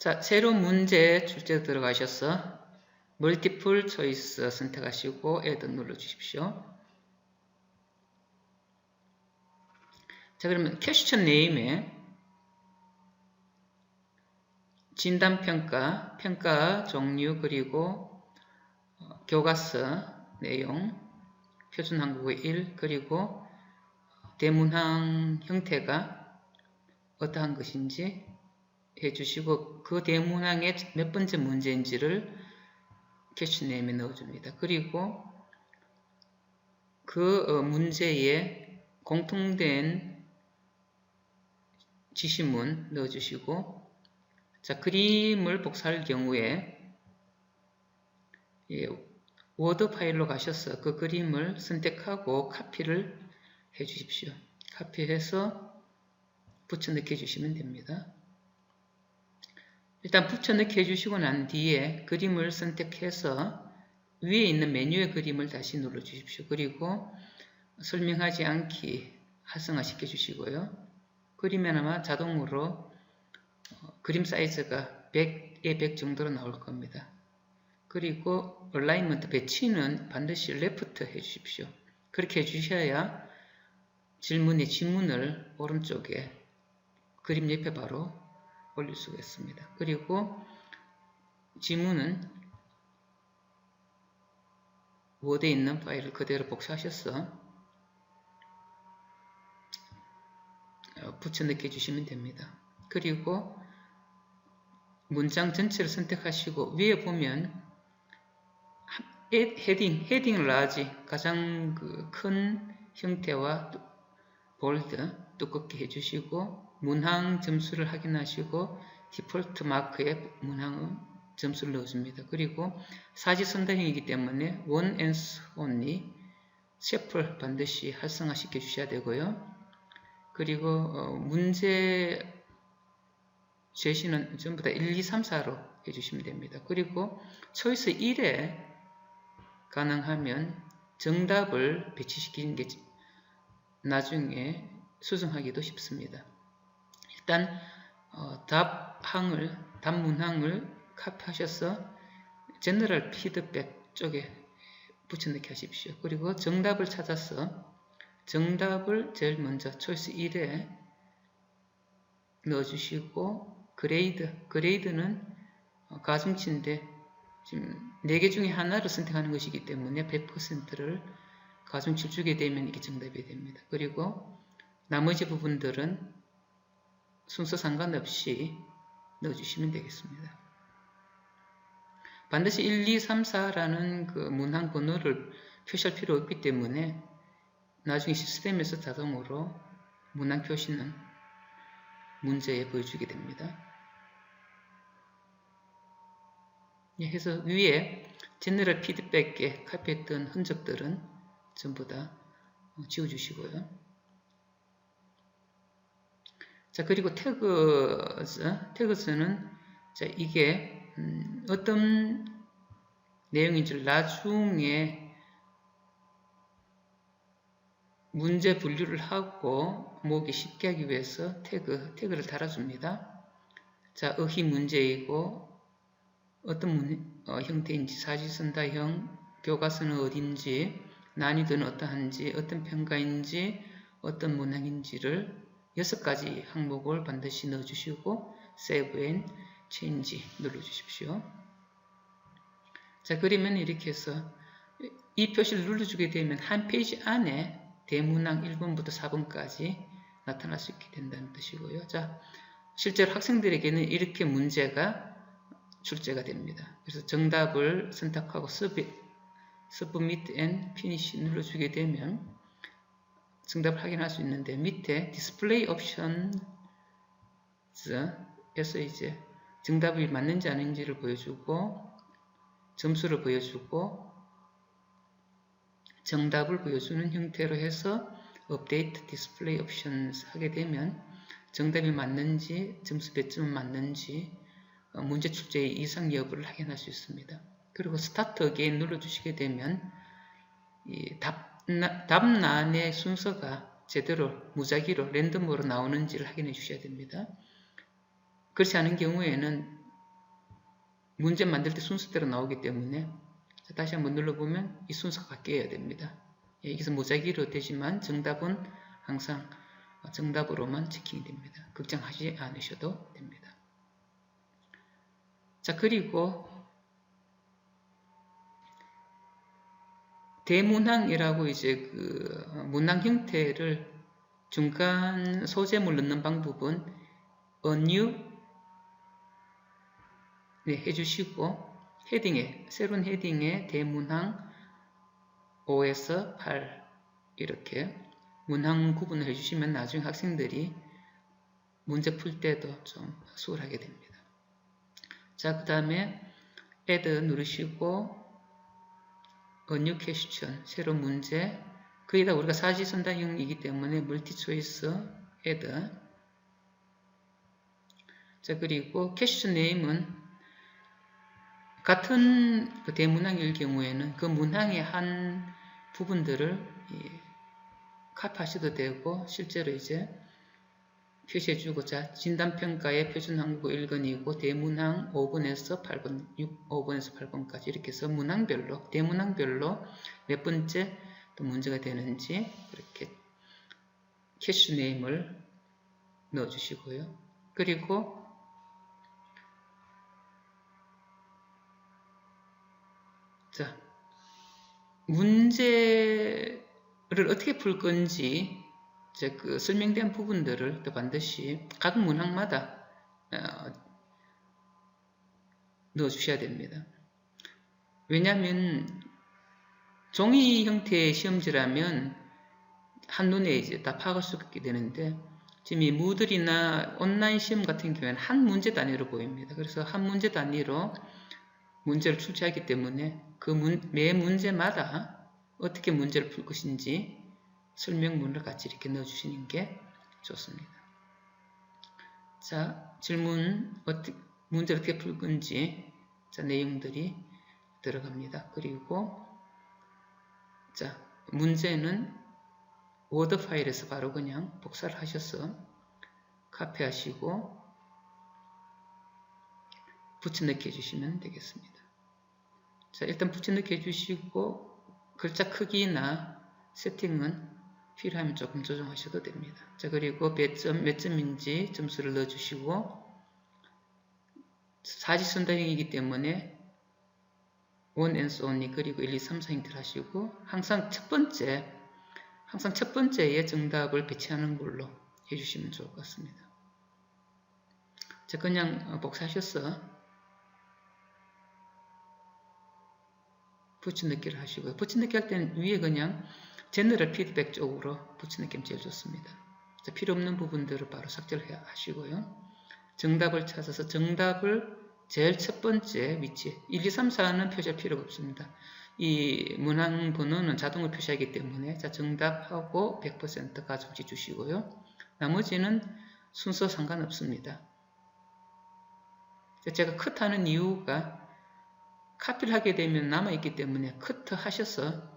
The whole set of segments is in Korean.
자, 새로 문제 출제 들어가셔서 멀티플 초이스 선택하시고 애드 눌러주십시오. 자, 그러면 퀘스천 네임에 진단평가, 평가 종류, 그리고 교과서 내용, 표준 한국어 1, 그리고 대문항 형태가 어떠한 것인지 해주시고 그 대문항의 몇 번째 문제인지를 퀘스천 네임에 넣어줍니다. 그리고 그 문제에 공통된 지시문 넣어주시고, 자, 그림을 복사할 경우에 워드 파일로 가셔서 그 그림을 선택하고 카피를 해 주십시오. 카피해서 붙여넣기 해주시면 됩니다. 일단 붙여넣기 해주시고 난 뒤에 그림을 선택해서 위에 있는 메뉴의 그림을 다시 눌러 주십시오. 그리고 설명하지 않기 활성화시켜 주시고요. 그림엔 아마 자동으로 그림 사이즈가 100에 100 정도로 나올 겁니다. 그리고 얼라이먼트 배치는 반드시 레프트 해주십시오. 그렇게 해주셔야 질문의 지문을 오른쪽에 그림 옆에 바로 올릴 수가 있습니다. 그리고 지문은 워드에 있는 파일을 그대로 복사하셔서 붙여넣기 해주시면 됩니다. 그리고 문장 전체를 선택하시고 위에 보면 헤딩 라지, 가장 큰 형태와 볼드, 두껍게 해주시고 문항 점수를 확인하시고 디폴트 마크에 문항 점수를 넣어줍니다. 그리고 사지선다형이기 때문에 one and only 셰플 반드시 활성화시켜 주셔야 되고요. 그리고 문제 제시는 전부 다 1, 2, 3, 4로 해주시면 됩니다. 그리고 초이스 1에 가능하면 정답을 배치시키는 게 나중에 수정하기도 쉽습니다. 일단 답문항을 카피하셔서 제너럴 피드백 쪽에 붙여넣기 하십시오. 그리고 정답을 찾아서 정답을 제일 먼저 초이스 1에 넣어주시고 그레이드는 가중치인데 지금 4개 중에 하나를 선택하는 것이기 때문에 100%를 가중치를 주게 되면 이게 정답이 됩니다. 그리고 나머지 부분들은 순서 상관없이 넣어주시면 되겠습니다. 반드시 1, 2, 3, 4라는 그 문항 번호를 표시할 필요 없기 때문에 나중에 시스템에서 자동으로 문항 표시는 문제에 보여주게 됩니다. 해서 위에 제너럴 피드백에 카피했던 흔적들은 전부 다 지워주시고요. 자, 그리고 태그즈는 자, 이게 어떤 내용인지를 나중에 문제 분류를 하고 모으기 쉽게 하기 위해서 태그를 달아줍니다. 자, 어휘 문제이고 어떤 형태인지, 사지선다형, 교과서는 어딘지, 난이도는 어떠한지, 어떤 평가인지, 어떤 문항인지를 6가지 항목을 반드시 넣어주시고 Save and Change 눌러주십시오. 자, 그러면 이렇게 해서 이 표시를 눌러주게 되면 한 페이지 안에 대문항 1번부터 4번까지 나타날 수 있게 된다는 뜻이고요. 자, 실제로 학생들에게는 이렇게 문제가 출제가 됩니다. 그래서 정답을 선택하고 Submit and Finish 눌러주게 되면 정답을 확인할 수 있는데 밑에 Display Options에서 이제 정답이 맞는지 아닌지를 보여주고 점수를 보여주고 정답을 보여주는 형태로 해서 Update Display Options 하게 되면 정답이 맞는지 점수 몇 점은 맞는지 문제 출제의 이상 여부를 확인할 수 있습니다. 그리고 Start Again 눌러주시게 되면 이 답란의 순서가 제대로 무작위로 랜덤으로 나오는지를 확인해 주셔야 됩니다. 그렇지 않은 경우에는 문제 만들 때 순서대로 나오기 때문에 자, 다시 한번 눌러보면 이 순서가 바뀌어야 됩니다. 예, 여기서 모자기로 되지만 정답은 항상 정답으로만 체킹이 됩니다. 걱정하지 않으셔도 됩니다. 자, 그리고 대문항이라고 이제 그 문항 형태를 중간 소제물 넣는 방법은 new 네, 해주시고 헤딩에 새로운 헤딩에 대문항 5에서 8 이렇게 문항 구분을 해주시면 나중에 학생들이 문제 풀 때도 좀 수월하게 됩니다. 자, 그 다음에 add 누르시고 new question 새로운 문제 거기다 우리가 사지선다형이기 때문에 multi choice add 자, 그리고 question name은 같은 그 대문항일 경우에는 그 문항의 한 부분들을 카피하셔도 되고 실제로 이제 표시해주고 자 진단평가의 표준 한국어 1권이고 대문항 5번에서 8번, 5번에서 8번까지 이렇게 해서 문항별로 대문항별로 몇 번째 또 문제가 되는지 이렇게 캐시 네임을 넣어주시고요. 그리고 자 문제를 어떻게 풀 건지 이제 그 설명된 부분들을 또 반드시 각 문항마다 넣어주셔야 됩니다. 왜냐하면 종이 형태의 시험지라면 한눈에 이제 다 파악할 수 있게 되는데 지금 이 무들이나 온라인 시험 같은 경우에는 한 문제 단위로 보입니다. 그래서 한 문제 단위로 문제를 출제하기 때문에 그 매 문제마다 어떻게 문제를 풀 것인지 설명문을 같이 이렇게 넣어주시는 게 좋습니다. 자, 질문, 문제를 어떻게 풀 건지, 자, 내용들이 들어갑니다. 그리고, 자, 문제는 워드 파일에서 바로 그냥 복사를 하셔서 카피하시고 붙여넣기 해주시면 되겠습니다. 자, 일단 붙여넣기 해주시고 글자 크기나 세팅은 필요하면 조금 조정하셔도 됩니다. 자, 그리고 몇 점인지 점수를 넣어주시고 사지선다형이기 때문에 one and so only 그리고 1, 2, 3, 4 형태를 하시고 항상 첫 번째에 정답을 배치하는 걸로 해주시면 좋을 것 같습니다. 자, 그냥 복사하셔서 붙여넣기를 하시고요. 붙여넣기 할 때는 위에 그냥 제너럴 피드백 쪽으로 붙여넣기면 제일 좋습니다. 자, 필요 없는 부분들을 바로 삭제를 하시고요. 정답을 찾아서 정답을 제일 첫 번째 위치에 1, 2, 3, 4는 표시할 필요가 없습니다. 이 문항 번호는 자동으로 표시하기 때문에 자, 정답하고 100% 가중치 주시고요. 나머지는 순서 상관없습니다. 제가 컷하는 이유가 카피를 하게 되면 남아있기 때문에 커트 하셔서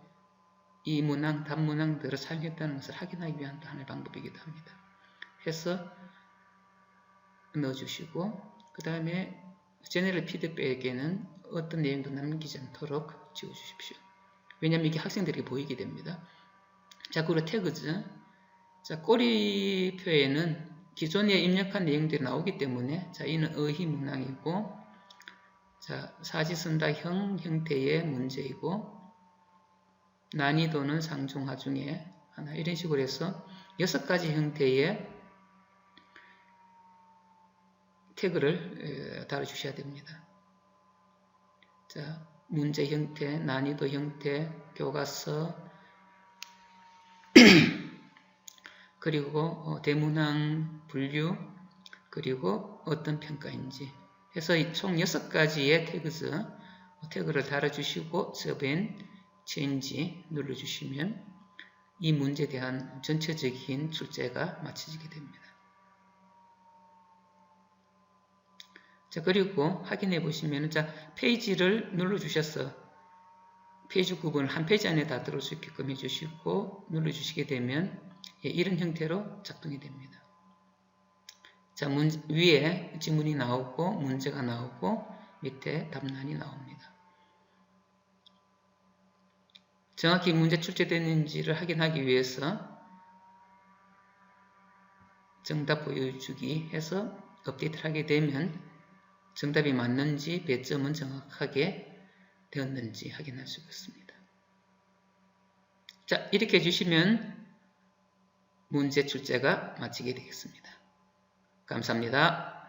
이 문항, 단문항들을 사용했다는 것을 확인하기 위한 또 하나의 방법이기도 합니다. 해서 넣어주시고 그 다음에 제너럴 피드백에는 어떤 내용도 남기지 않도록 지워주십시오. 왜냐하면 이게 학생들에게 보이게 됩니다. 자, 그리고 태그즈. 자, 꼬리표에는 기존에 입력한 내용들이 나오기 때문에 자, 이는 의의 문항이고 자, 사지선다형 형태의 문제이고 난이도는 상중하 중에 하나 이런 식으로 해서 6가지 형태의 태그를 달아주셔야 됩니다. 자, 문제 형태, 난이도 형태, 교과서 그리고 대문항 분류 그리고 어떤 평가인지 해서 총 6가지의 태그를 달아주시고 서벤 체인지 눌러주시면 이 문제에 대한 전체적인 출제가 마쳐지게 됩니다. 자, 그리고 확인해 보시면 자, 페이지를 눌러주셔서 페이지 구분을 한 페이지 안에 다 들어올 수 있게끔 해주시고 눌러주시게 되면 이런 형태로 작동이 됩니다. 자, 위에 지문이 나오고 문제가 나오고 밑에 답란이 나옵니다. 정확히 문제 출제됐는지를 확인하기 위해서 정답 보여주기 해서 업데이트를 하게 되면 정답이 맞는지 배점은 정확하게 되었는지 확인할 수 있습니다. 자, 이렇게 해주시면 문제 출제가 마치게 되겠습니다. 감사합니다.